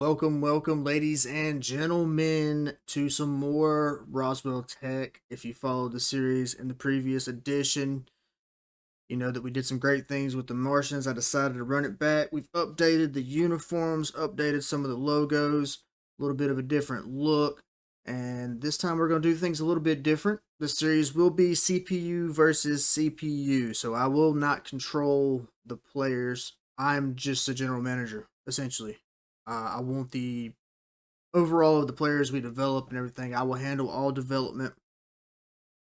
Welcome, ladies and gentlemen, to some more Roswell Tech. If you followed the series in the previous edition, you know that we did some great things with the Martians. I decided to run it back. We've updated the uniforms, updated some of the logos, a little bit of a different look, and this time we're going to do things a little bit different. The series will be CPU versus CPU, so I will not control the players. I'm just a general manager, essentially. I want the overall of the players we develop and everything. I will handle all development.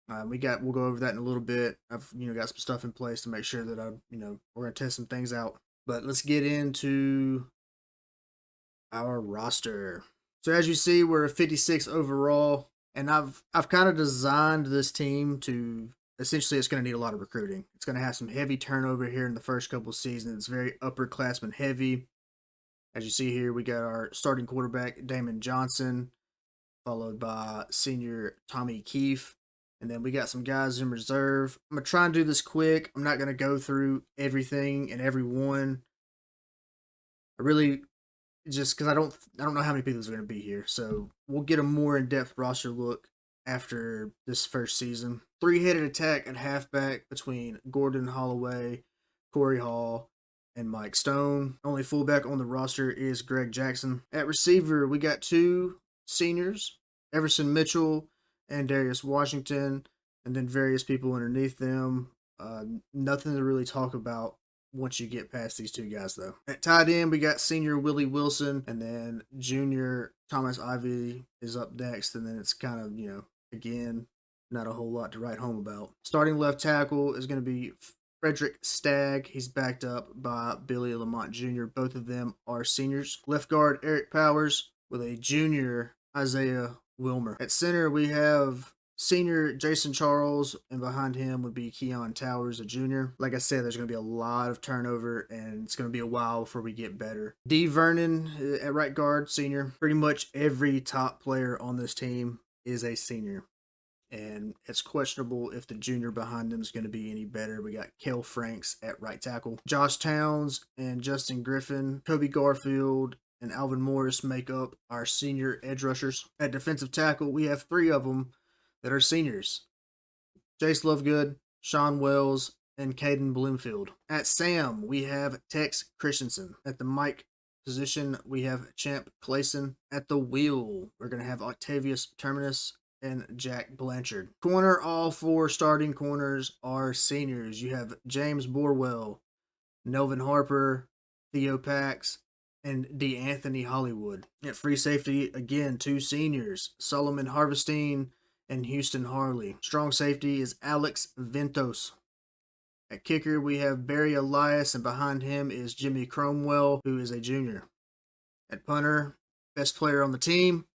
We'll go over that in a little bit. I've got some stuff in place to make sure that we're gonna test some things out. But let's get into our roster. So as you see, we're a 56 overall, and I've kind of designed this team to essentially it's going to need a lot of recruiting. It's going to have some heavy turnover here in the first couple of seasons. It's very upperclassman heavy. As you see here, we got our starting quarterback, Damon Johnson, followed by senior Tommy Keefe. And then we got some guys in reserve. I'm going to try and do this quick. I'm not going to go through everything and everyone. I really just because I don't know how many people are going to be here. So we'll get a more in-depth roster look after this first season. Three-headed attack at halfback between Gordon Holloway, Corey Hall, and Mike Stone. Only fullback on the roster is Greg Jackson. At receiver, we got two seniors, Everson Mitchell and Darius Washington, and then various people underneath them. Nothing to really talk about once you get past these two guys, though. At tight end, we got senior Willie Wilson, and then junior Thomas Ivy is up next, and then it's kind of, again, not a whole lot to write home about. Starting left tackle is going to be Frederick Stagg. He's backed up by Billy Lamont Jr. Both of them are seniors. Left guard, Eric Powers, with a junior, Isaiah Wilmer. At center, we have senior Jason Charles, and behind him would be Keon Towers, a junior. Like I said, there's going to be a lot of turnover, and it's going to be a while before we get better. D. Vernon at right guard, senior. Pretty much every top player on this team is a senior, and it's questionable if the junior behind them is going to be any better. We got Kel Franks at right tackle. Josh Towns and Justin Griffin, Kobe Garfield, and Alvin Morris make up our senior edge rushers. At defensive tackle, we have three of them that are seniors: Jace Lovegood, Sean Wells, and Caden Bloomfield. At Sam, we have Tex Christensen. At the Mike position, we have Champ Clayson. At the wheel, we're going to have Octavius Terminus and Jack Blanchard. Corner, all four starting corners are seniors. You have James Borwell, Nelvin Harper, Theo Pax, and DeAnthony Hollywood. At free safety, again, two seniors, Solomon Harvestine and Houston Harley. Strong safety is Alex Ventos. At kicker, we have Barry Elias, and behind him is Jimmy Cromwell, who is a junior. At punter, best player on the team,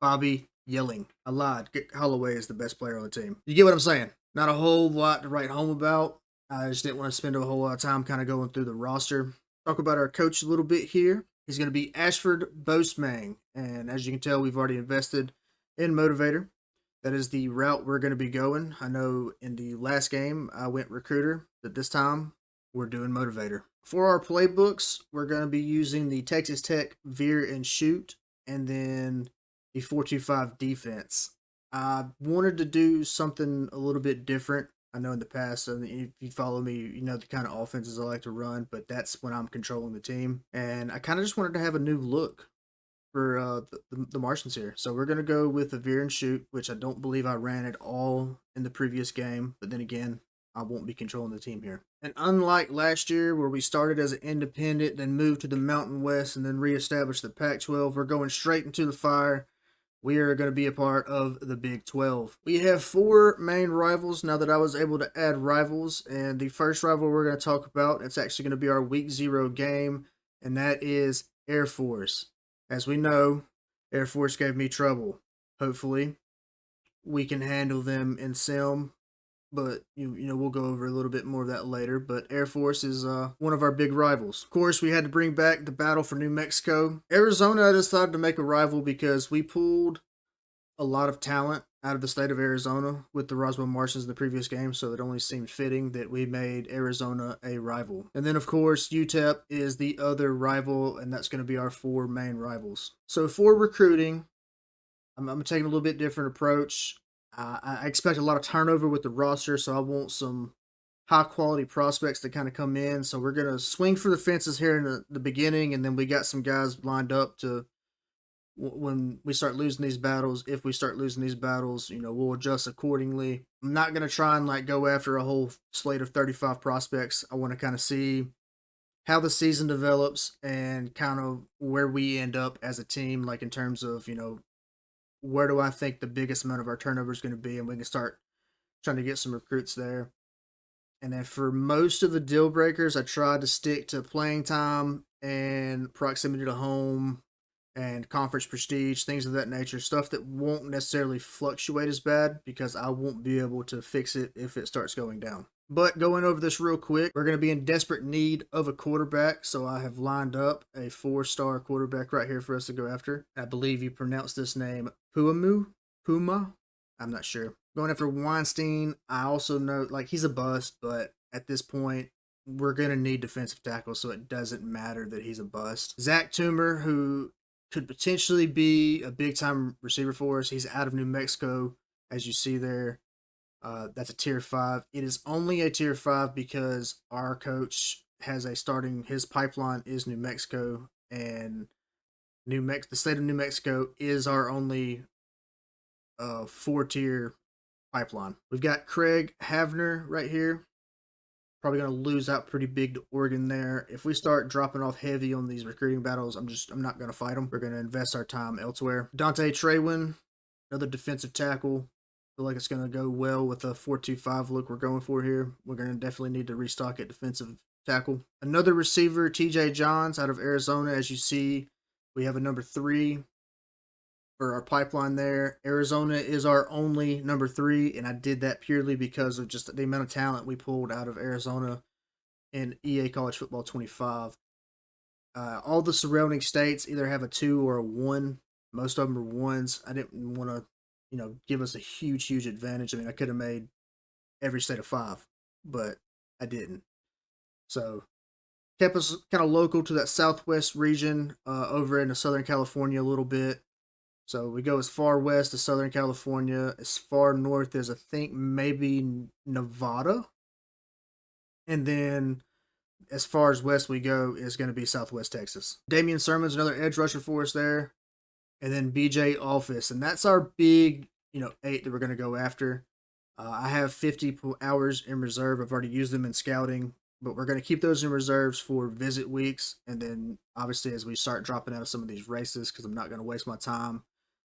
Bobby Yelling. I lied. Holloway is the best player on the team. You get what I'm saying? Not a whole lot to write home about. I just didn't want to spend a whole lot of time kind of going through the roster. Talk about our coach a little bit here. He's going to be Ashford Boastmang. And as you can tell, we've already invested in Motivator. That is the route we're going to be going. I know in the last game I went Recruiter, but this time we're doing Motivator. For our playbooks, we're going to be using the Texas Tech Veer and Shoot, and then the 4-2-5 defense. I wanted to do something a little bit different. I know in the past, if you follow me, you know the kind of offenses I like to run, but that's when I'm controlling the team. And I kind of just wanted to have a new look for the Martians here. So we're going to go with the Veer and Shoot, which I don't believe I ran at all in the previous game. But then again, I won't be controlling the team here. And unlike last year, where we started as an independent, then moved to the Mountain West, and then reestablished the Pac-12, we're going straight into the fire. We are going to be a part of the Big 12. We have four main rivals now that I was able to add rivals. And the first rival we're going to talk about, it's actually going to be our Week 0 game, and that is Air Force. As we know, Air Force gave me trouble. Hopefully, we can handle them in Sim, but we'll go over a little bit more of that later. But Air Force is one of our big rivals. Of course, we had to bring back the battle for New Mexico. Arizona, I decided to make a rival because we pulled a lot of talent out of the state of Arizona with the Roswell Martians in the previous game, so it only seemed fitting that we made Arizona a rival. And then, of course, UTEP is the other rival, and that's going to be our 4 main rivals. So for recruiting, I'm taking a little bit different approach. I expect a lot of turnover with the roster, so I want some high quality prospects to kind of come in. So we're going to swing for the fences here in the beginning, and then we got some guys lined up to when we start losing these battles. If we start losing these battles, we'll adjust accordingly. I'm not going to try and like go after a whole slate of 35 prospects. I want to kind of see how the season develops and kind of where we end up as a team, like in terms of, where do I think the biggest amount of our turnover is going to be, and we can start trying to get some recruits there. And then for most of the deal breakers, I tried to stick to playing time and proximity to home and conference prestige, things of that nature, stuff that won't necessarily fluctuate as bad because I won't be able to fix it if it starts going down. But going over this real quick, we're going to be in desperate need of a quarterback, so I have lined up a 4-star quarterback right here for us to go after. I believe you pronounce this name Puma? I'm not sure. Going after Weinstein, I also know, like, he's a bust, but at this point, we're going to need defensive tackles, so it doesn't matter that he's a bust. Zach Toomer, who could potentially be a big-time receiver for us. He's out of New Mexico, as you see there. That's a tier 5. It is only a tier 5 because our coach has his pipeline is New Mexico, and the state of New Mexico is our only 4-tier pipeline. We've got Craig Havner right here. Probably going to lose out pretty big to Oregon there. If we start dropping off heavy on these recruiting battles, I'm not going to fight them. We're going to invest our time elsewhere. Dante Traywin, another defensive tackle. Feel like it's going to go well with the 4-2-5 look we're going for here. We're going to definitely need to restock at defensive tackle. Another receiver, TJ Johns out of Arizona. As you see, we have a number 3 for our pipeline there. Arizona is our only number 3, and I did that purely because of just the amount of talent we pulled out of Arizona in EA College Football 25. All the surrounding states either have a 2 or a 1. Most of them are 1s. I didn't want to, give us a huge advantage. I mean, I could have made every state a 5, but I didn't. So kept us kind of local to that southwest region, over into Southern California a little bit. So we go as far west as Southern California, as far north as I think maybe Nevada. And then as far as west we go is going to be Southwest Texas. Damian Sermon's another edge rusher for us there. And then BJ Office. And that's our big, 8 that we're going to go after. I have 50 hours in reserve. I've already used them in scouting. But we're going to keep those in reserves for visit weeks. And then obviously as we start dropping out of some of these races, because I'm not going to waste my time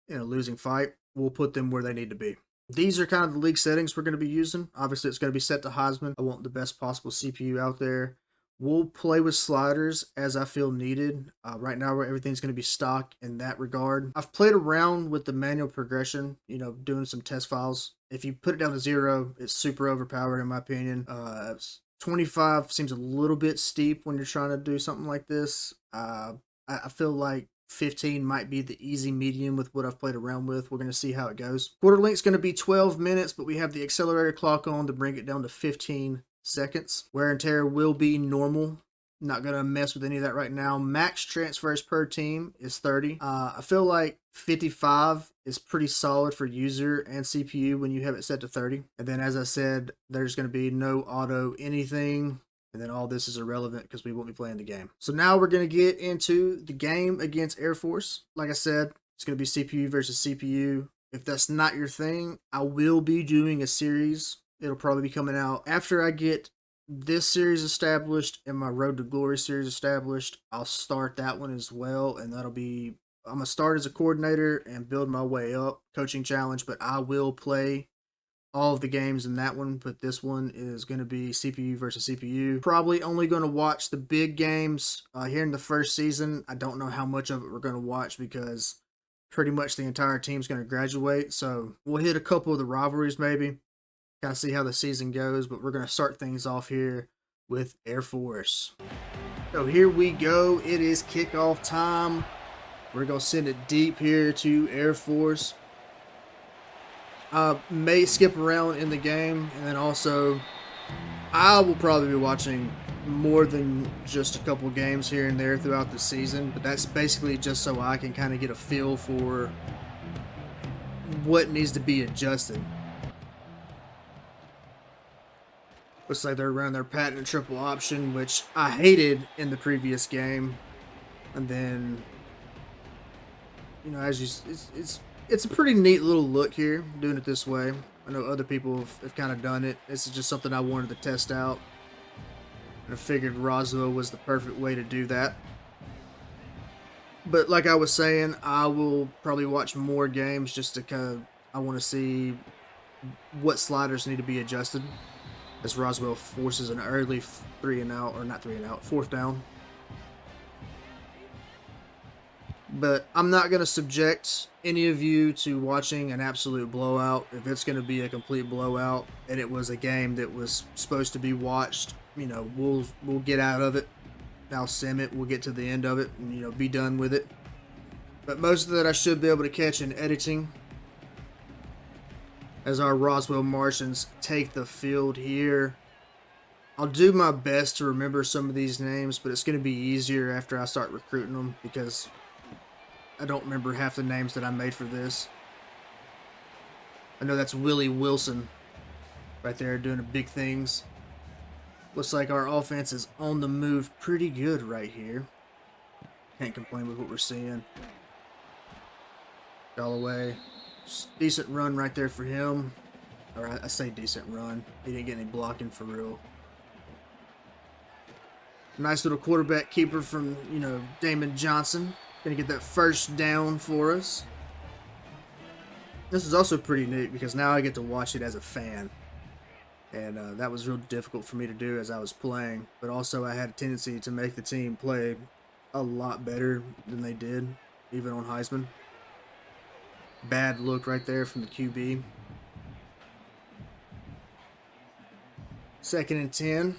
in a losing fight, we'll put them where they need to be. These are kind of the league settings we're going to be using. Obviously, it's going to be set to Heisman. I want the best possible CPU out there. We'll play with sliders as I feel needed. Right now, everything's going to be stock in that regard. I've played around with the manual progression, doing some test files. If you put it down to 0, it's super overpowered in my opinion. 25 seems a little bit steep when you're trying to do something like this. I feel like 15 might be the easy medium with what I've played around with. We're going to see how it goes. Quarter length's going to be 12 minutes, but we have the accelerator clock on to bring it down to 15 seconds. Wear and tear will be normal. Not going to mess with any of that right now. Max transfers per team is 30. I feel like 55 is pretty solid for user and CPU when you have it set to 30. And then as I said, there's going to be no auto anything. And then all this is irrelevant because we won't be playing the game. So now we're going to get into the game against Air Force. Like I said, it's going to be CPU versus CPU. If that's not your thing, I will be doing a series. It'll probably be coming out after I get this series established and my Road to Glory series established. I'll start that one as well. And that'll be, I'm going to start as a coordinator and build my way up. Coaching challenge, but I will play all of the games in that one, but this one is going to be CPU versus CPU. Probably only going to watch the big games here in the first season. I don't know how much of it we're going to watch because pretty much the entire team's going to graduate. So we'll hit a couple of the rivalries maybe, kind of see how the season goes, but we're going to start things off here with Air Force. So here we go. It is kickoff time. We're going to send it deep here to Air Force. I may skip around in the game, and then also I will probably be watching more than just a couple games here and there throughout the season, but that's basically just so I can kind of get a feel for what needs to be adjusted. Looks like they're running their patented triple option, which I hated in the previous game. And then, you know, as you, it's a pretty neat little look here, doing it this way. I know other people have kind of done it. This is just something I wanted to test out. And I figured Roswell was the perfect way to do that. But like I was saying, I will probably watch more games just to kind of, I want to see what sliders need to be adjusted. As Roswell forces an early 3 and out, or not 3 and out, 4th down. But I'm not going to subject any of you to watching an absolute blowout. If it's going to be a complete blowout and it was a game that was supposed to be watched, you know, we'll get out of it. I'll sim it. We'll get to the end of it and, you know, be done with it. But most of that I should be able to catch in editing. As our Roswell Martians take the field here. I'll do my best to remember some of these names, but it's going to be easier after I start recruiting them because I don't remember half the names that I made for this. I know that's Willie Wilson right there doing big things. Looks like our offense is on the move pretty good right here. Can't complain with what we're seeing. Galloway. Decent run right there for him. Or I say decent run. He didn't get any blocking for real. Nice little quarterback keeper from, you know, Damon Johnson. Gonna get that first down for us. This is also pretty neat because now I get to watch it as a fan. And that was real difficult for me to do as I was playing. But also I had a tendency to make the team play a lot better than they did, even on Heisman. Bad look right there from the QB. 2nd and 10.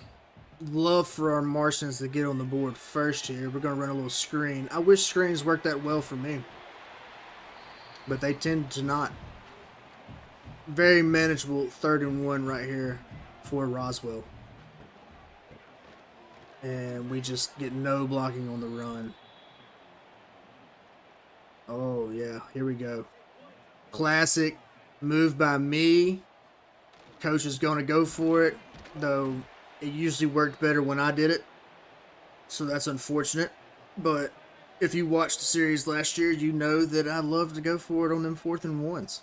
Love for our Martians to get on the board first here. We're going to run a little screen. I wish screens worked that well for me, but they tend to not. Very manageable 3rd and 1 right here for Roswell. And we just get no blocking on the run. Oh, yeah. Here we go. Classic move by me. Coach is going to go for it, though it usually worked better when I did it. So that's unfortunate. But if you watched the series last year, you know that I love to go for it on them 4th and 1s.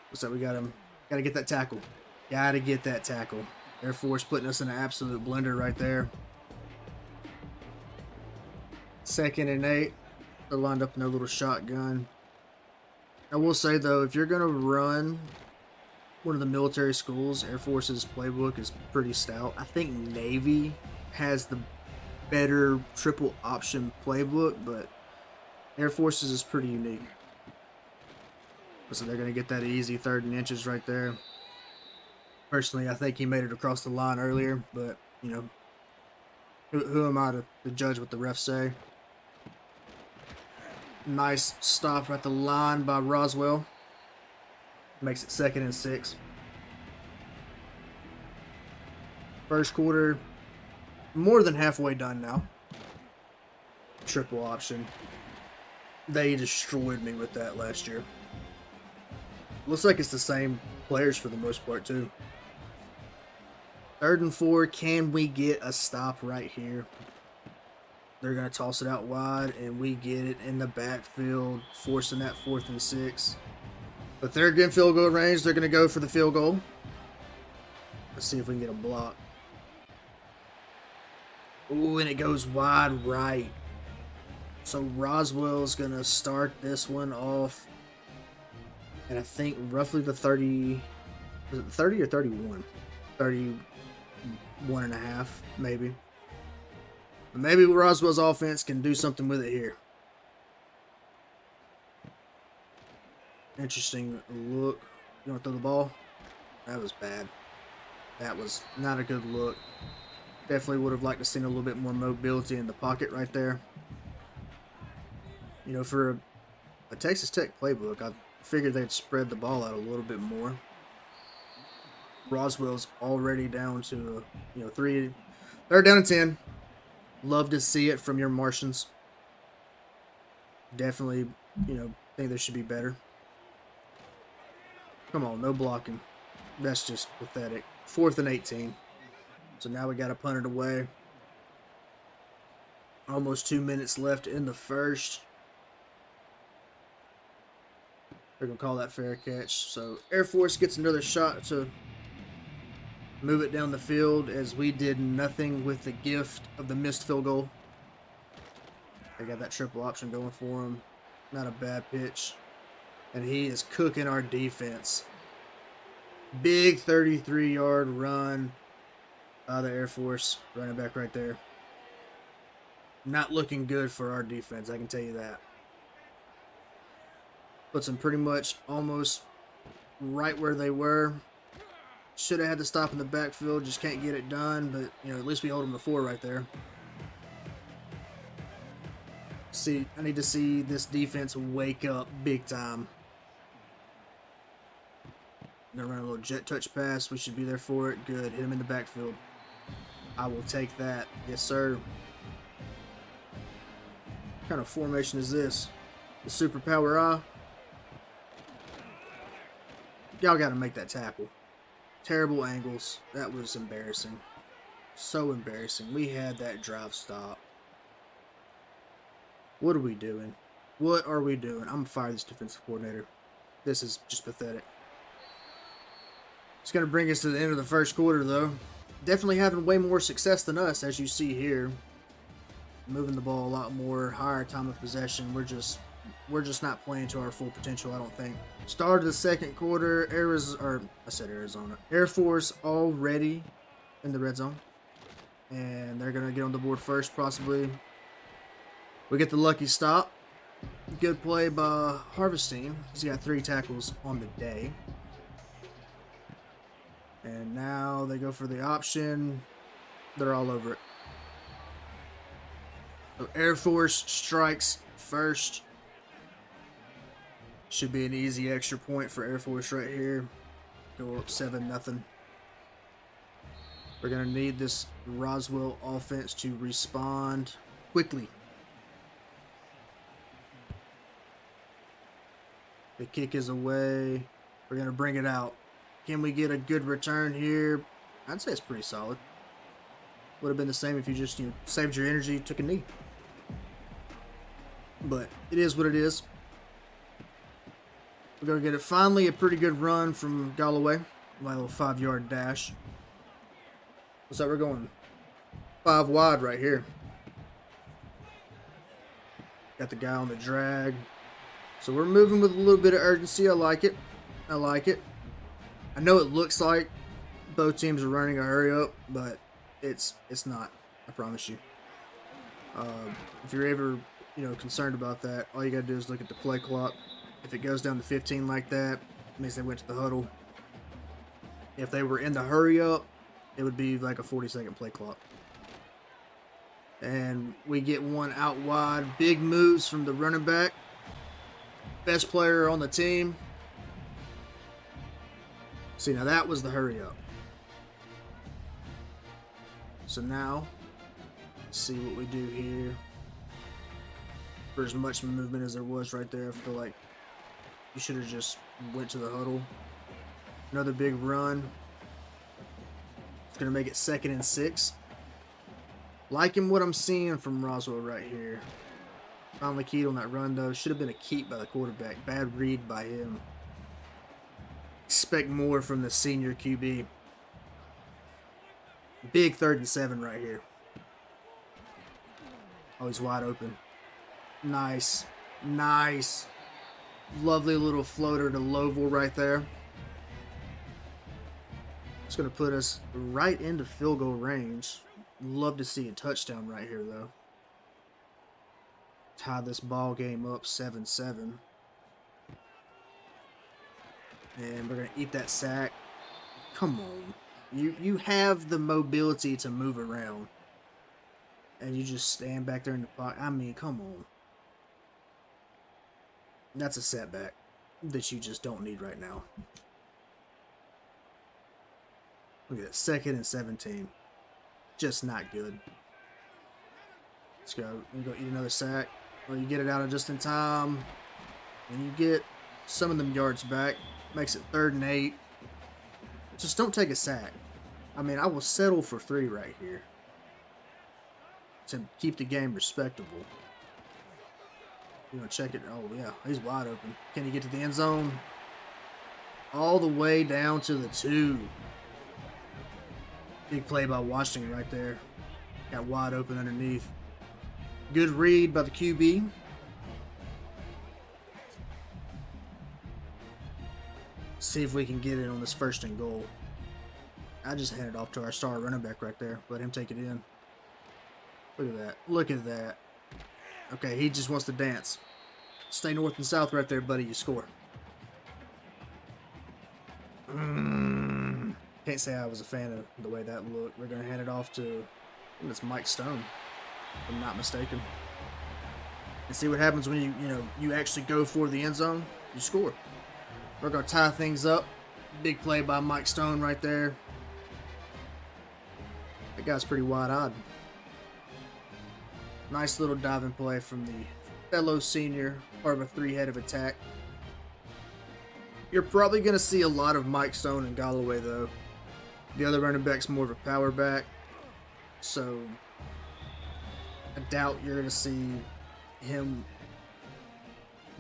What's up? We got him. Got to get that tackle. Got to get that tackle. Air Force putting us in an absolute blender right there. 2nd and 8. They're lined up in their little shotgun. I will say, though, if you're going to run one of the military schools, Air Force's playbook is pretty stout. I think Navy has the better triple option playbook, but Air Force's is pretty unique. So they're going to get that easy 3rd and inches right there. Personally, I think he made it across the line earlier, but, you know, who am I to judge what the refs say? Nice stop at the line by Roswell. Makes it 2nd and 6. First quarter, more than halfway done now. Triple option. They destroyed me with that last year. Looks like it's the same players for the most part, too. 3rd and 4. Can we get a stop right here? They're going to toss it out wide, and we get it in the backfield, forcing that 4th and 6. But they're in field goal range. They're going to go for the field goal. Let's see if we can get a block. Ooh, and it goes wide right. So Roswell's going to start this one off. And I think roughly the 30... Was it 30 or 31? 31 and a half, maybe. But maybe Roswell's offense can do something with it here. Interesting look. You want to throw the ball? That was bad. That was not a good look. Definitely would have liked to seen a little bit more mobility in the pocket right there. You know, for a Texas Tech playbook. I figured they'd spread the ball out a little bit more. Roswell's already down to, three. They're down to 10. Love to see it from your Martians. Definitely, think there should be better. Come on, no blocking. That's just pathetic. 4th and 18. So now we got to punt it away. Almost 2 minutes left in the first. They're going to call that fair catch. So Air Force gets another shot to move it down the field, as we did nothing with the gift of the missed field goal. They got that triple option going for him. Not a bad pitch. And he is cooking our defense. Big 33-yard run by the Air Force. Running back right there. Not looking good for our defense, I can tell you that. Puts them pretty much almost right where they were. Should have had to stop in the backfield, just can't get it done, but at least we hold them to 4 right there. See, I need to see this defense wake up big time. I'm gonna run a little jet touch pass. We should be there for it. Good. Hit him in the backfield. I will take that. Yes, sir. What kind of formation is this? The superpower eye? Y'all got to make that tackle. Terrible angles. That was embarrassing. So embarrassing. We had that drive stop. What are we doing? What are we doing? I'm going to fire this defensive coordinator. This is just pathetic. It's going to bring us to the end of the first quarter, though. Definitely having way more success than us, as you see here. Moving the ball a lot more, higher time of possession. We're just not playing to our full potential, I don't think. Start of the second quarter, Arizona. Air Force already in the red zone. And they're going to get on the board first, possibly. We get the lucky stop. Good play by Harvestine. He's got 3 tackles on the day. And now they go for the option. They're all over it. So Air Force strikes first. Should be an easy extra point for Air Force right here. Go up 7-0. We're going to need this Roswell offense to respond quickly. The kick is away. We're going to bring it out. Can we get a good return here? I'd say it's pretty solid. Would have been the same if you just saved your energy, took a knee. But it is what it is. We're going to get it. Finally, a pretty good run from Galloway. My little 5-yard dash. Looks like we're going 5 wide right here. Got the guy on the drag. So we're moving with a little bit of urgency. I like it. I like it. I know it looks like both teams are running a hurry up, but it's not. I promise you. If you're ever concerned about that, all you got to do is look at the play clock. If it goes down to 15 like that, it means they went to the huddle. If they were in the hurry up, it would be like a 40-second play clock. And we get one out wide. Big moves from the running back. Best player on the team. See, now that was the hurry up. So now, let's see what we do here. For as much movement as there was right there, I feel like you should have just went to the huddle. Another big run. It's going to make it 2nd and 6. Liking what I'm seeing from Roswell right here. Finally keyed on that run, though. Should have been a keep by the quarterback. Bad read by him. Expect more from the senior QB. Big 3rd and 7 right here. Oh, he's wide open. Nice. Nice. Lovely little floater to Lovell right there. It's going to put us right into field goal range. Love to see a touchdown right here, though. Tie this ball game up 7-7. And we're going to eat that sack. Come on. You have the mobility to move around. And you just stand back there in the pocket. I mean, come on. That's a setback that you just don't need right now. Look at that, 2nd and 17. Just not good. Let's go. You go eat another sack. Well, you get it out of just in time. And you get some of them yards back. Makes it 3rd and 8. Just don't take a sack. I mean, I will settle for 3 right here to keep the game respectable. You want to check it? Oh, yeah. He's wide open. Can he get to the end zone? All the way down to the 2. Big play by Washington right there. Got wide open underneath. Good read by the QB. See if we can get it on this 1st and goal. I just handed it off to our star running back right there. Let him take it in. Look at that. Look at that. Okay, he just wants to dance. Stay north and south right there, buddy. You score. Can't say I was a fan of the way that looked. We're going to hand it off to, I think it's Mike Stone, if I'm not mistaken. And see what happens when you actually go for the end zone. You score. We're going to tie things up. Big play by Mike Stone right there. That guy's pretty wide-eyed. Nice little diving play from the fellow senior, part of a 3-headed attack. You're probably going to see a lot of Mike Stone and Galloway, though. The other running back's more of a power back, so I doubt you're going to see him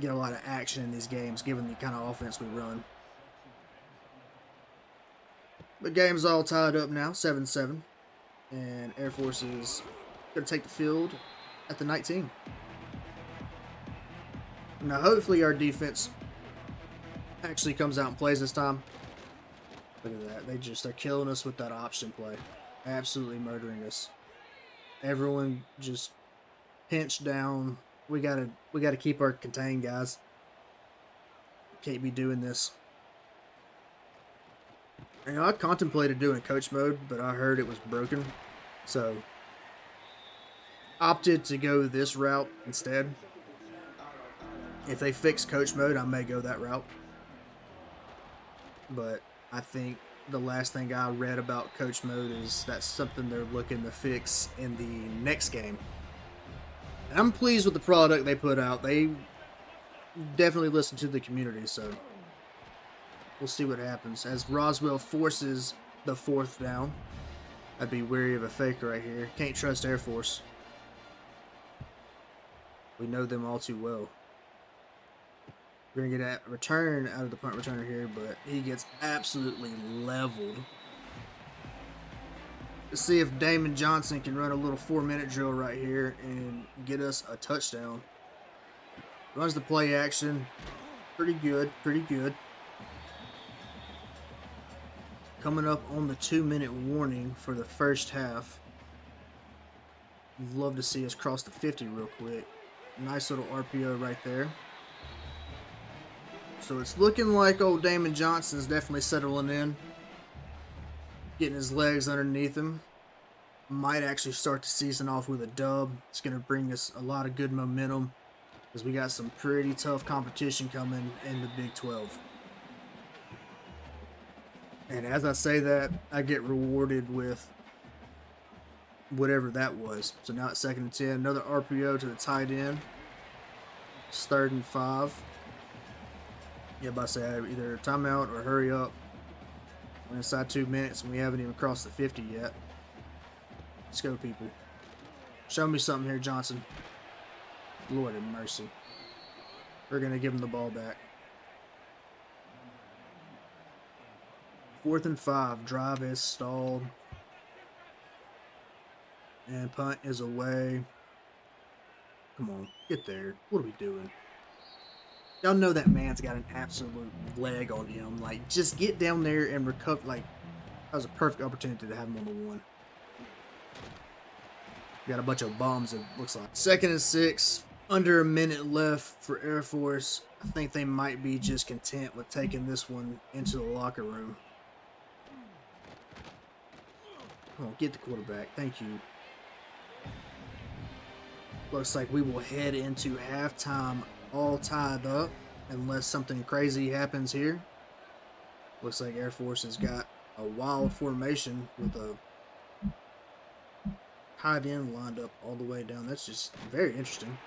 get a lot of action in these games, given the kind of offense we run. The game's all tied up now, 7-7, and Air Force is going to take the field at the 19. Now, hopefully our defense actually comes out and plays this time. Look at that. They're killing us with that option play. Absolutely murdering us. Everyone just pinched down. We gotta keep our contained, guys. Can't be doing this. You know, I contemplated doing coach mode, but I heard it was broken. So opted to go this route instead. If they fix coach mode, I may go that route. But I think the last thing I read about coach mode is that's something they're looking to fix in the next game. And I'm pleased with the product they put out. They definitely listen to the community, so we'll see what happens. As Roswell forces the 4th down, I'd be wary of a fake right here. Can't trust Air Force. We know them all too well. We're going to get a return out of the punt returner here, but he gets absolutely leveled. Let's see if Damon Johnson can run a little 4-minute drill right here and get us a touchdown. Runs the play action. Pretty good, pretty good. Coming up on the 2-minute warning for the first half. Love to see us cross the 50 real quick. Nice little RPO right there. So it's looking like old Damon Johnson's definitely settling in. Getting his legs underneath him. Might actually start the season off with a dub. It's going to bring us a lot of good momentum, because we got some pretty tough competition coming in the Big 12. And as I say that, I get rewarded with whatever that was. So now it's 2nd and 10. Another RPO to the tight end. It's 3rd and 5. Yeah, but I say either timeout or hurry up. We're inside 2 minutes and we haven't even crossed the 50 yet. Let's go, people. Show me something here, Johnson. Lord have mercy. We're going to give him the ball back. 4th and 5. Drive is stalled. And punt is away. Come on, get there. What are we doing? Y'all know that man's got an absolute leg on him. Like, just get down there and recover. Like, that was a perfect opportunity to have him on the 1. Got a bunch of bombs, it looks like. 2nd and 6. Under a minute left for Air Force. I think they might be just content with taking this one into the locker room. Come on, get the quarterback. Thank you. Looks like we will head into halftime all tied up. unless something crazy happens here. Looks like Air Force has got a wild formation with a tight end lined up all the way down. That's just very interesting.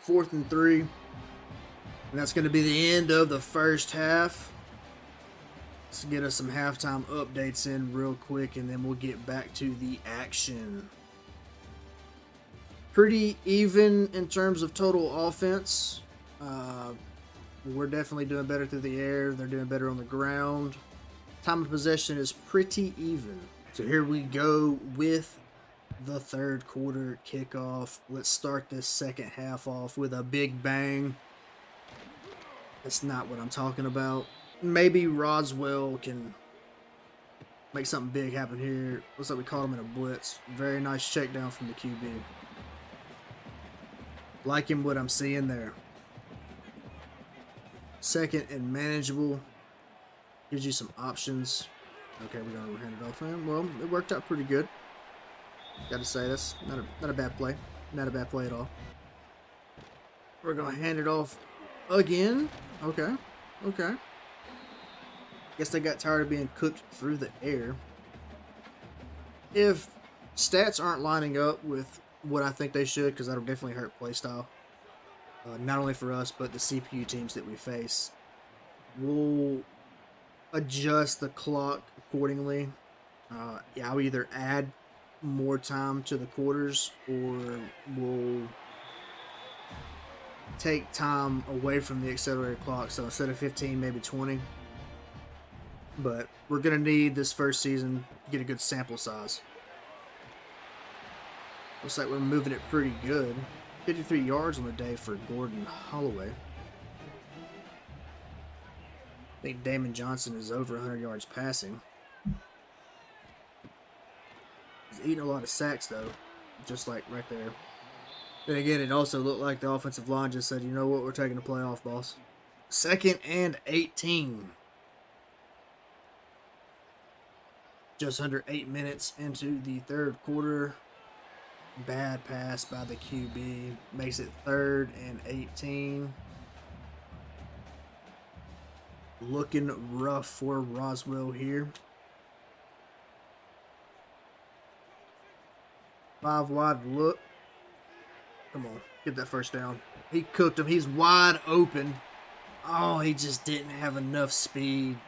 4th and 3. And that's going to be the end of the first half. Let's get us some halftime updates in real quick, and then we'll get back to the action. Pretty even in terms of total offense. We're definitely doing better through the air. They're doing better on the ground. Time of possession is pretty even. So here we go with the third quarter kickoff. Let's start this second half off with a big bang. That's not what I'm talking about. Maybe Roswell can make something big happen here. Looks like we caught him in a blitz. Very nice check down from the QB. Liking what I'm seeing there. Second and manageable. Gives you some options. Okay, we're going to hand it off him. Well, it worked out pretty good. Got to say, that's not a bad play. Not a bad play at all. We're going to hand it off again. Okay. Okay. Guess they got tired of being cooked through the air. If stats aren't lining up with what I think they should, because that'll definitely hurt playstyle. Not only for us, but the CPU teams that we face. We'll adjust the clock accordingly. Yeah, I'll either add more time to the quarters, or we'll take time away from the accelerated clock. So instead of 15, maybe 20. But we're going to need this first season to get a good sample size. Looks like we're moving it pretty good. 53 yards on the day for Gordon Holloway. I think Damon Johnson is over 100 yards passing. He's eating a lot of sacks, though. Just like right there. Then again, it also looked like the offensive line just said, you know what, we're taking the play off, boss. 2nd and 18. Just under 8 minutes into the third quarter. Bad pass by the QB. Makes it 3rd and 18. Looking rough for Roswell here. 5 wide look. Come on, get that first down. He cooked him. He's wide open. Oh, he just didn't have enough speed.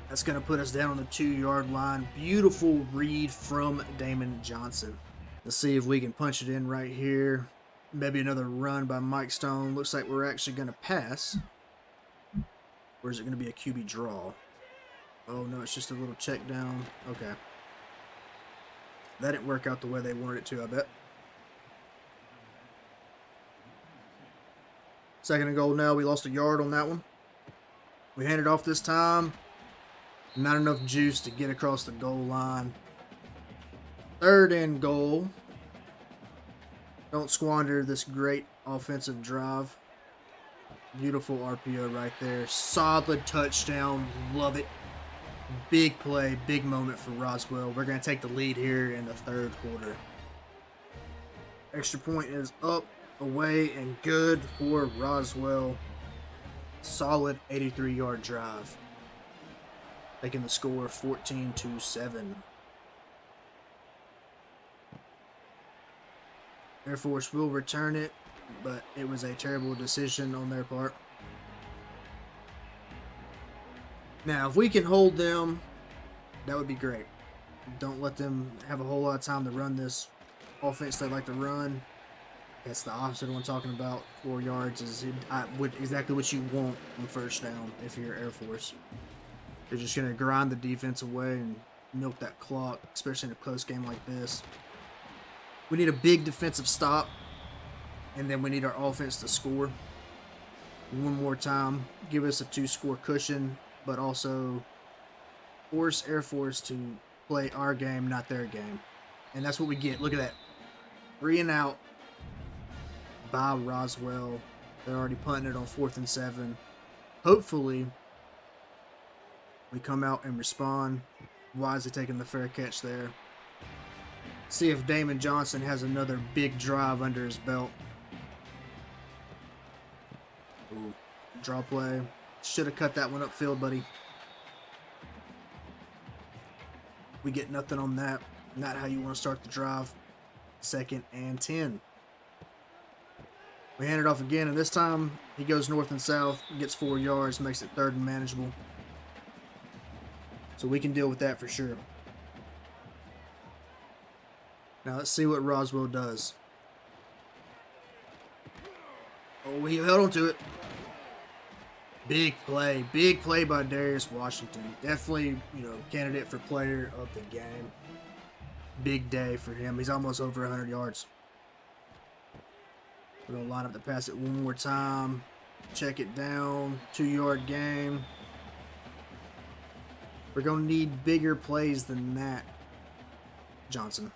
That's going to put us down on the 2-yard line. Beautiful read from Damon Johnson. Let's see if we can punch it in right here. Maybe another run by Mike Stone. Looks like we're actually going to pass. Or is it going to be a QB draw? Oh, no, it's just a little check down. Okay. That didn't work out the way they wanted it to, I bet. 2nd and goal now. We lost a yard on that one. We hand it off this time. Not enough juice to get across the goal line. 3rd and goal. Don't squander this great offensive drive. Beautiful RPO right there. Solid touchdown. Love it. Big play, big moment for Roswell. We're going to take the lead here in the 3rd quarter. Extra point is up, away, and good for Roswell. Solid 83-yard drive. Making the score 14-7. Air Force will return it, but it was a terrible decision on their part. Now, if we can hold them, that would be great. Don't let them have a whole lot of time to run this offense they like to run. That's the opposite of what I'm talking about. 4 yards is exactly what you want on first down if you're Air Force. You're just going to grind the defense away and milk that clock, especially in a close game like this. We need a big defensive stop, and then we need our offense to score one more time. Give us a 2-score cushion, but also force Air Force to play our game, not their game. And that's what we get. Look at that. 3 and out by Roswell. They're already punting it on 4th and 7. Hopefully, we come out and respond. Wisely taking the fair catch there. See if Damon Johnson has another big drive under his belt. Ooh, draw play. Should have cut that one upfield, buddy. We get nothing on that. Not how you want to start the drive. 2nd and 10. We hand it off again, and this time he goes north and south, gets 4 yards, makes it 3rd and manageable. So we can deal with that for sure. Now let's see what Roswell does. Oh, he held on to it. Big play by Darius Washington. Definitely, candidate for player of the game. Big day for him. He's almost over 100 yards. We're going to line up the pass it one more time. Check it down. 2-yard gain. We're going to need bigger plays than that. Johnson.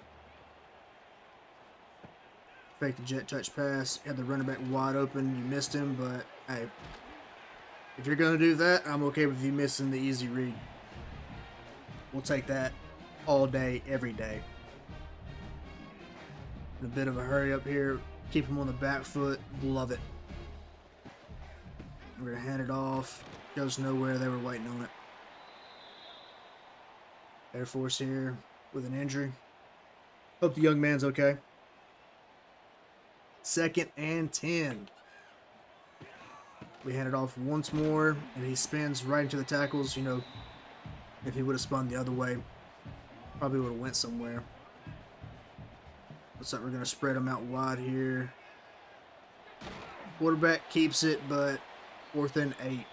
Fake the jet touch pass. Had the running back wide open. You missed him, but hey. If you're going to do that, I'm okay with you missing the easy read. We'll take that all day, every day. In a bit of a hurry up here. Keep him on the back foot. Love it. We're going to hand it off. Goes nowhere. They were waiting on it. Air Force here with an injury. Hope the young man's okay. 2nd and 10. We hand it off once more, and he spins right into the tackles. If he would have spun the other way, probably would have went somewhere. Looks like we're going to spread him out wide here. Quarterback keeps it, but 4th and 8.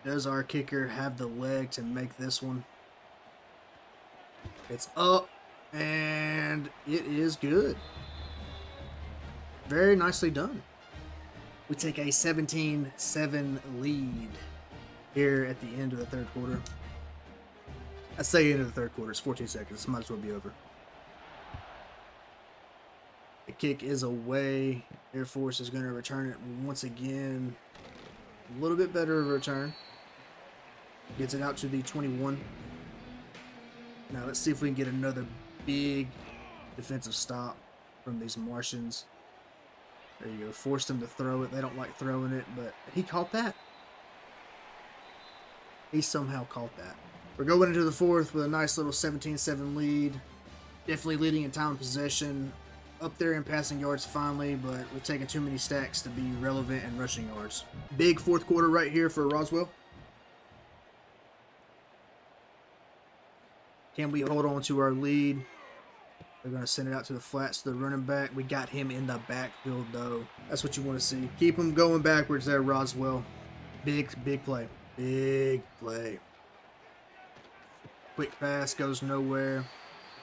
Does our kicker have the leg to make this one? It's up, and it is good. Very nicely done. We take a 17-7 lead here at the end of the 3rd quarter. I say end of the 3rd quarter. It's 14 seconds. Might as well be over. The kick is away. Air Force is going to return it once again. A little bit better of a return. Gets it out to the 21. Now let's see if we can get another big defensive stop from these Martians. There you go. Forced them to throw it. They don't like throwing it, but he caught that. He somehow caught that. We're going into the 4th with a nice little 17-7 lead. Definitely leading in time of possession. Up there in passing yards finally, but we're taking too many stacks to be relevant in rushing yards. Big 4th quarter right here for Roswell. Can we hold on to our lead? They're going to send it out to the flats to the running back. We got him in the backfield, though. That's what you want to see. Keep him going backwards there, Roswell. Big play. Big play. Quick pass goes nowhere.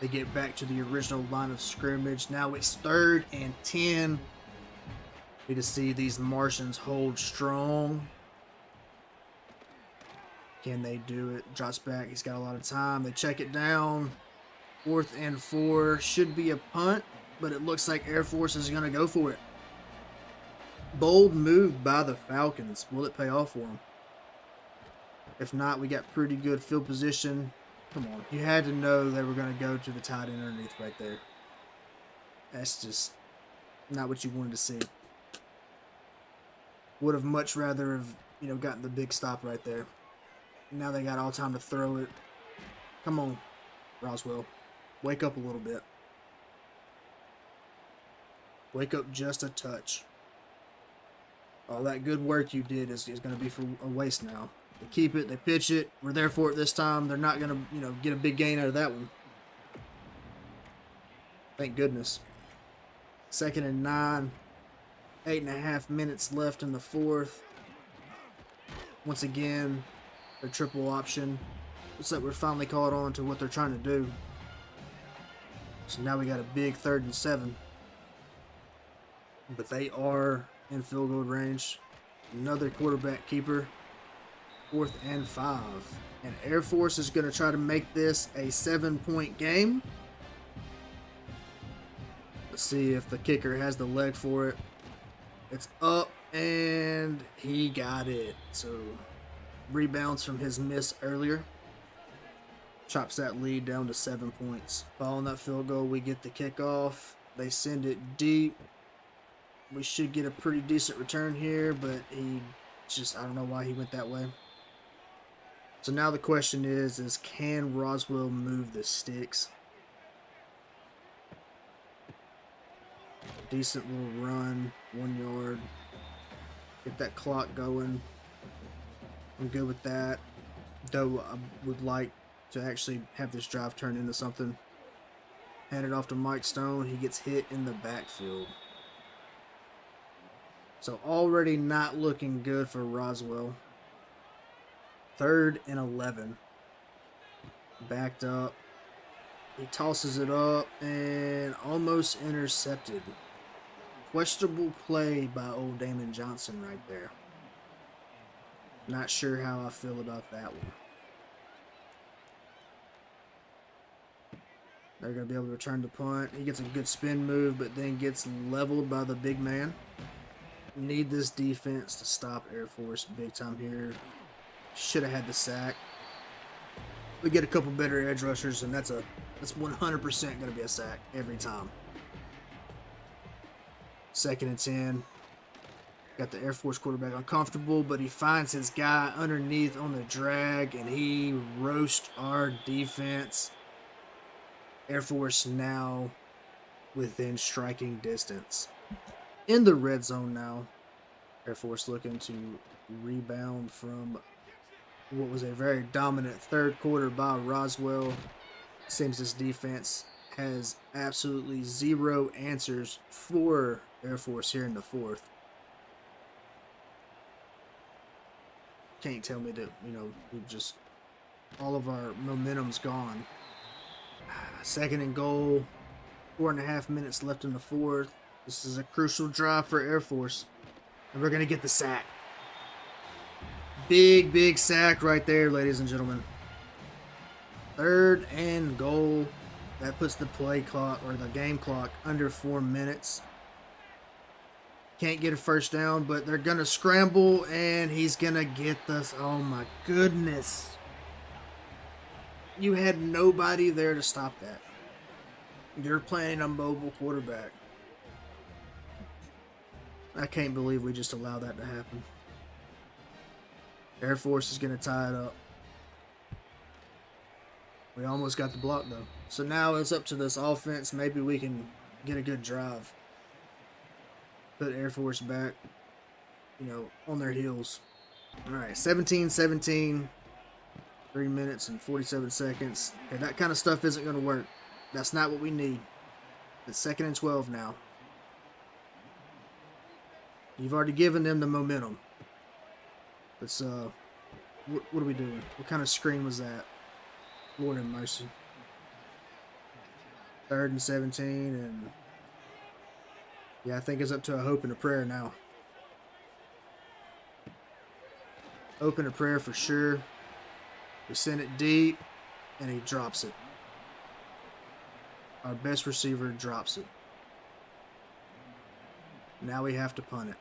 They get back to the original line of scrimmage. Now it's 3rd and 10. Need to see these Martians hold strong. Can they do it? Drops back. He's got a lot of time. They check it down. 4th and 4. Should be a punt, but it looks like Air Force is going to go for it. Bold move by the Falcons. Will it pay off for them? If not, we got pretty good field position. Come on. You had to know they were going to go to the tight end underneath right there. That's just not what you wanted to see. Would have much rather have, gotten the big stop right there. Now they got all time to throw it. Come on, Roswell. Wake up a little bit. Wake up just a touch. All that good work you did is going to be for a waste now. They keep it. They pitch it. We're there for it this time. They're not going to, get a big gain out of that one. Thank goodness. 2nd and 9. 8.5 minutes left in the 4th. Once again, their triple option. Looks like we're finally caught on to what they're trying to do. So now we got a big 3rd and 7. But they are in field goal range. Another quarterback keeper. 4th and 5. And Air Force is going to try to make this a 7-point game. Let's see if the kicker has the leg for it. It's up, and he got it. So, rebounds from his miss earlier. Chops that lead down to 7 points. Following that field goal, we get the kickoff. They send it deep. We should get a pretty decent return here, but he just, I don't know why he went that way. So now the question is can Roswell move the sticks? Decent little run, 1 yard. Get that clock going. I'm good with that. Though I would like to actually have this drive turn into something. Hand it off to Mike Stone. He gets hit in the backfield. So already not looking good for Roswell. 3rd and 11. Backed up. He tosses it up and almost intercepted. Questionable play by old Damon Johnson right there. Not sure how I feel about that one. They're going to be able to return the punt. He gets a good spin move, but then gets leveled by the big man. Need this defense to stop Air Force big time here. Should have had the sack. We get a couple better edge rushers, and that's 100% going to be a sack every time. 2nd and 10. Got the Air Force quarterback uncomfortable, but he finds his guy underneath on the drag, and he roasts our defense. Air Force now within striking distance. In the red zone now. Air Force looking to rebound from what was a very dominant 3rd quarter by Roswell. Seems this defense has absolutely zero answers for Air Force here in the 4th. Can't tell me that, we just, all of our momentum's gone. 2nd and goal, 4.5 minutes left in the 4th. This is a crucial drive for Air Force. And we're going to get the sack. Big sack right there, ladies and gentlemen. 3rd and goal. That puts the play clock, or the game clock, under 4 minutes. Can't get a first down, but they're going to scramble, and he's going to get this. Oh, my goodness. You had nobody there to stop that. You're playing a mobile quarterback. I can't believe we just allowed that to happen. Air Force is going to tie it up. We almost got the block, though. So now it's up to this offense. Maybe we can get a good drive. Put Air Force back, on their heels. All right, 17-17. 3 minutes and 47 seconds. Okay, that kind of stuff isn't going to work. That's not what we need. It's 2nd and 12 now. You've already given them the momentum. Let's, what are we doing? What kind of screen was that? Lord have mercy. 3rd and 17, and yeah, I think it's up to a hope and a prayer now. Hope and a prayer for sure. We send it deep, and he drops it. Our best receiver drops it. Now we have to punt it.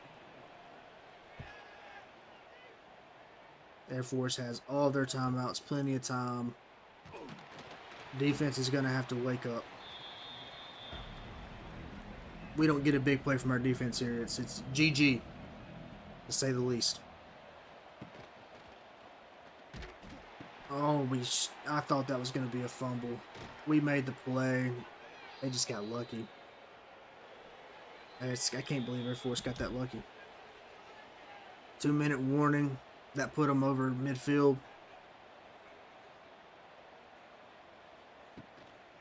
Air Force has all their timeouts, plenty of time. Defense is going to have to wake up. We don't get a big play from our defense here. It's GG, to say the least. Oh, I thought that was going to be a fumble. We made the play. They just got lucky. I can't believe Air Force got that lucky. 2-minute warning. That put them over midfield.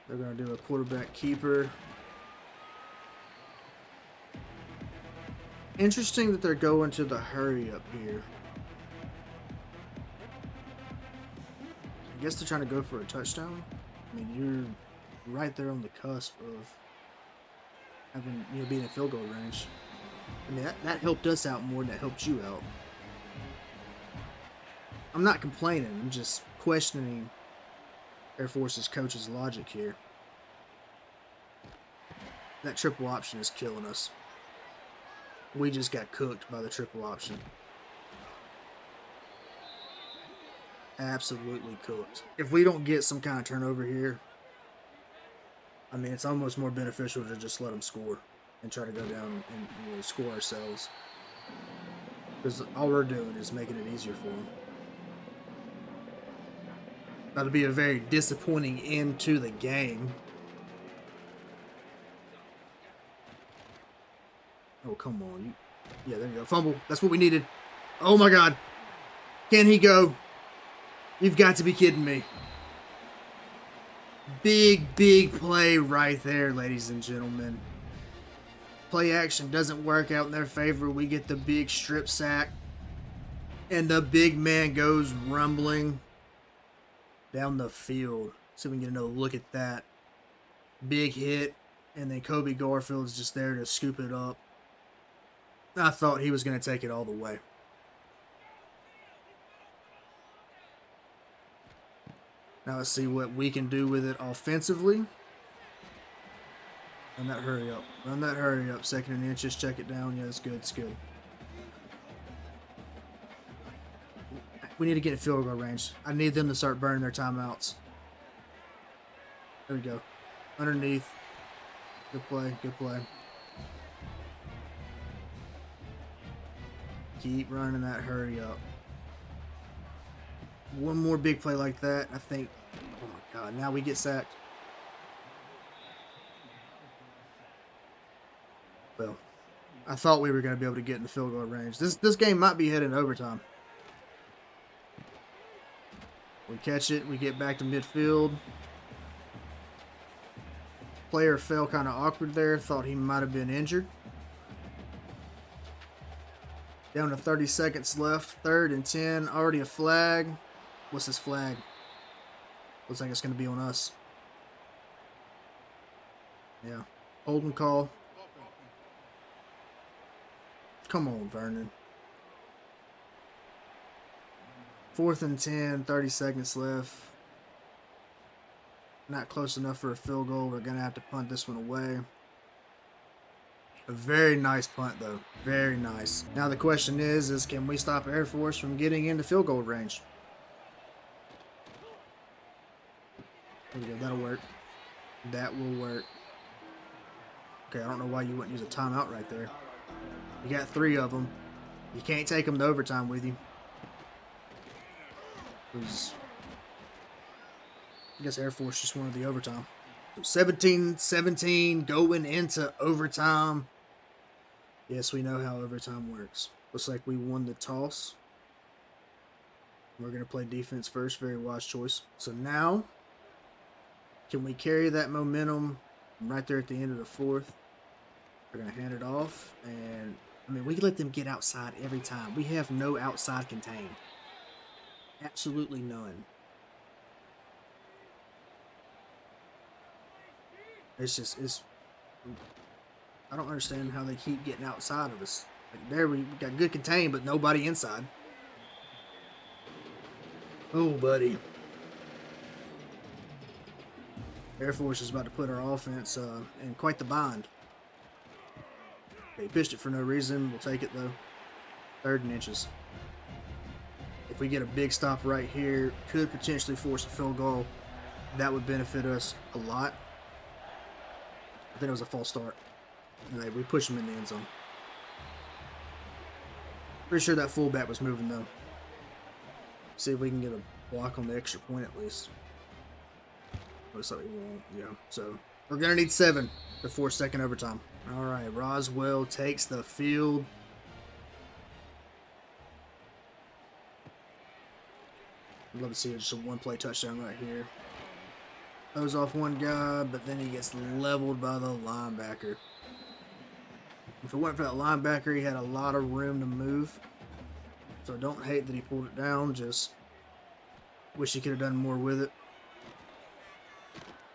They're going to do a quarterback keeper. Interesting that they're going to the hurry up here. I guess they're trying to go for a touchdown. I mean, you're right there on the cusp of having, being in field goal range. I mean, that helped us out more than it helped you out. I'm not complaining. I'm just questioning Air Force's coach's logic here. That triple option is killing us. We just got cooked by the triple option. Absolutely cooked. If we don't get some kind of turnover here, I mean, it's almost more beneficial to just let them score. and try to go down and score ourselves. Because all we're doing is making it easier for them. That'll be a very disappointing end to the game. Oh, come on. Yeah, there you go. Fumble. That's what we needed. Oh, my God. Can he go? You've got to be kidding me. Big, big play right there, ladies and gentlemen. Play action doesn't work out in their favor. We get the big strip sack. And the big man goes rumbling down the field. See if we can get another look at that. Big hit. And then Kobe Garfield's just there to scoop it up. I thought he was going to take it all the way. Now let's see what we can do with it offensively. Run that hurry up. Run that hurry up. 2nd and inches. Check it down. Yeah, it's good. It's good. We need to get in field goal range. I need them to start burning their timeouts. There we go. Underneath. Good play. Good play. Keep running that hurry up. One more big play like that, I think. Oh my God, now we get sacked. Well, I thought we were going to be able to get in the field goal range. This game might be heading to overtime. We catch it, we get back to midfield. Player fell kind of awkward there, thought he might have been injured. Down to 30 seconds left, 3rd and 10, already a flag. What's this flag? Looks like it's going to be on us. Yeah. Holding call. Come on, Vernon. 4th and 10, 30 seconds left. Not close enough for a field goal. We're going to have to punt this one away. A very nice punt, though. Very nice. Now the question is can we stop Air Force from getting into field goal range? There we go. That'll work. That will work. Okay, I don't know why you wouldn't use a timeout right there. You got 3 of them. You can't take them to overtime with you. I guess Air Force just wanted the overtime. So 17-17 going into overtime. Yes, we know how overtime works. Looks like we won the toss. We're going to play defense first. Very wise choice. So now, can we carry that momentum right there at the end of the 4th? We're going to hand it off. And, I mean, we can let them get outside every time. We have no outside contain. Absolutely none. I don't understand how they keep getting outside of us. Like there we got good contain, but nobody inside. Oh, buddy. Air Force is about to put our offense in quite the bind. They pitched it for no reason. We'll take it, though. 3rd and inches. If we get a big stop right here, could potentially force a field goal. That would benefit us a lot. I think it was a false start. And we push him in the end zone. Pretty sure that fullback was moving, though. See if we can get a block on the extra point at least. Looks like we won't. Yeah. So we're going to need 7 before 2nd overtime. All right. Roswell takes the field. I'd love to see just a 1-play touchdown right here. Throws off one guy, but then he gets leveled by the linebacker. If it weren't for that linebacker, he had a lot of room to move. So I don't hate that he pulled it down, just wish he could have done more with it.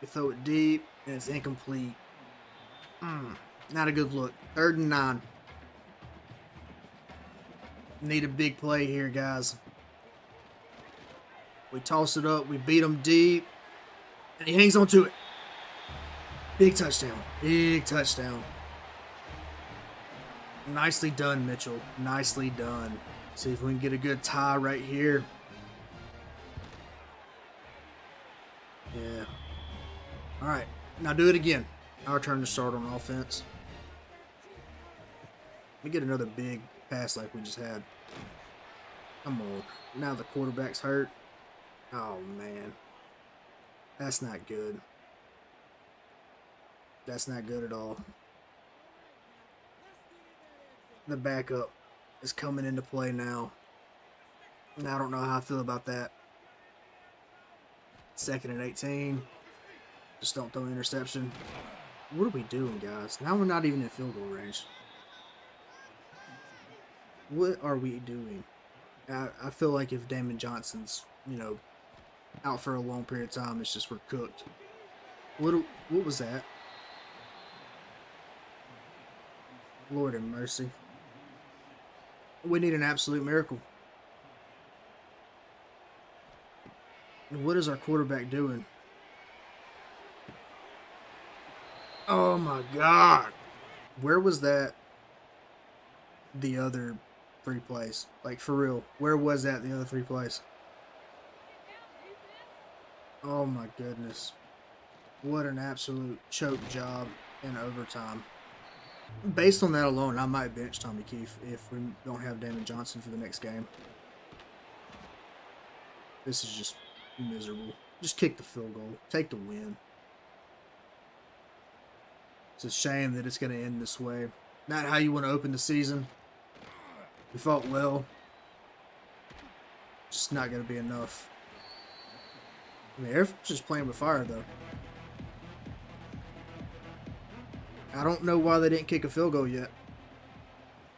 You throw it deep, and it's incomplete. Not a good look. 3rd and 9. Need a big play here, guys. We toss it up, we beat him deep. And he hangs on to it. Big touchdown. Big touchdown. Nicely done, Mitchell. Nicely done. See if we can get a good tie right here. Yeah. All right. Now do it again. Our turn to start on offense. Let me get another big pass like we just had. Come on. Now the quarterback's hurt. Oh, man. That's not good. That's not good at all. The backup is coming into play now. And I don't know how I feel about that. 2nd and 18. Just don't throw an interception. What are we doing, guys? Now we're not even in field goal range. What are we doing? I feel like if Damon Johnson's, you know, out for a long period of time, it's just we're cooked. What was that? Lord have mercy. We need an absolute miracle. And what is our quarterback doing? Oh my God. Where was that the other 3 plays? Like, for real. Where was that the other 3 plays? Oh my goodness. What an absolute choke job in overtime. Based on that alone, I might bench Tommy Keefe if we don't have Damon Johnson for the next game. This is just miserable. Just kick the field goal. Take the win. It's a shame that it's going to end this way. Not how you want to open the season. We fought well. Just not going to be enough. I mean, Air Force is playing with fire, though. I don't know why they didn't kick a field goal yet.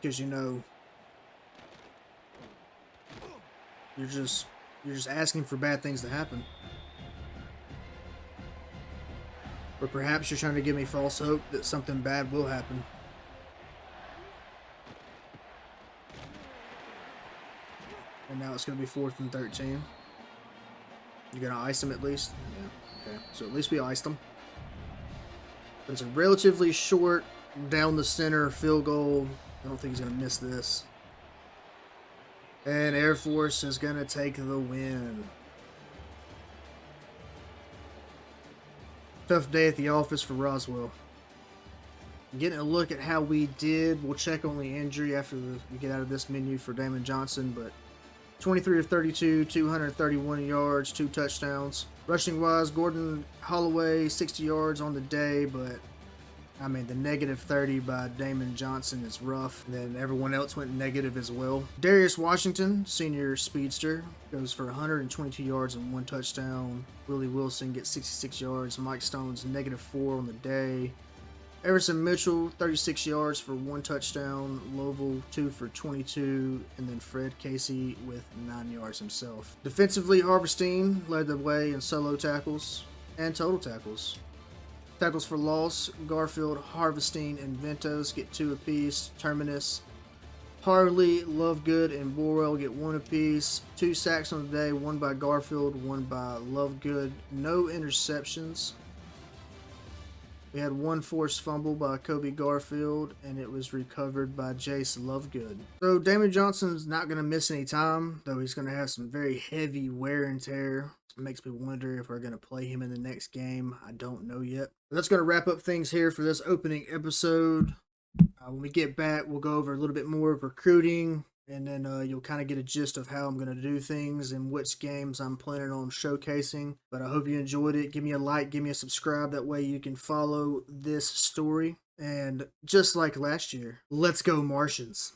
Because, you know, you're just asking for bad things to happen. Or perhaps you're trying to give me false hope that something bad will happen. And now it's going to be 4th and 13. You're going to ice him at least? Yeah, okay. So at least we iced him. But it's a relatively short, down the center field goal. I don't think he's going to miss this. And Air Force is going to take the win. Tough day at the office for Roswell. Getting a look at how we did. We'll check on the injury after we get out of this menu for Damon Johnson, but 23 of 32, 231 yards, 2 touchdowns. Rushing wise, Gordon Holloway, 60 yards on the day, but I mean, the negative 30 by Damon Johnson is rough. And then everyone else went negative as well. Darius Washington, senior speedster, goes for 122 yards and 1 touchdown. Willie Wilson gets 66 yards. Mike Stone's negative 4 on the day. Everson Mitchell, 36 yards for 1 touchdown. Lovell, 2 for 22. And then Fred Casey with 9 yards himself. Defensively, Harvestine led the way in solo tackles and total tackles. Tackles for loss, Garfield, Harvestine, and Ventos get 2 apiece. Terminus, Harley, Lovegood, and Borwell get 1 apiece. 2 sacks on the day, 1 by Garfield, 1 by Lovegood. No interceptions. We had 1 forced fumble by Kobe Garfield, and it was recovered by Jace Lovegood. So Damon Johnson's not going to miss any time, though he's going to have some very heavy wear and tear. It makes me wonder if we're going to play him in the next game. I don't know yet. But that's going to wrap up things here for this opening episode. When we get back, we'll go over a little bit more of recruiting, and then you'll kind of get a gist of how I'm going to do things and which games I'm planning on showcasing. But I hope you enjoyed it. Give me a like, give me a subscribe. That way you can follow this story. And just like last year, let's go Martians.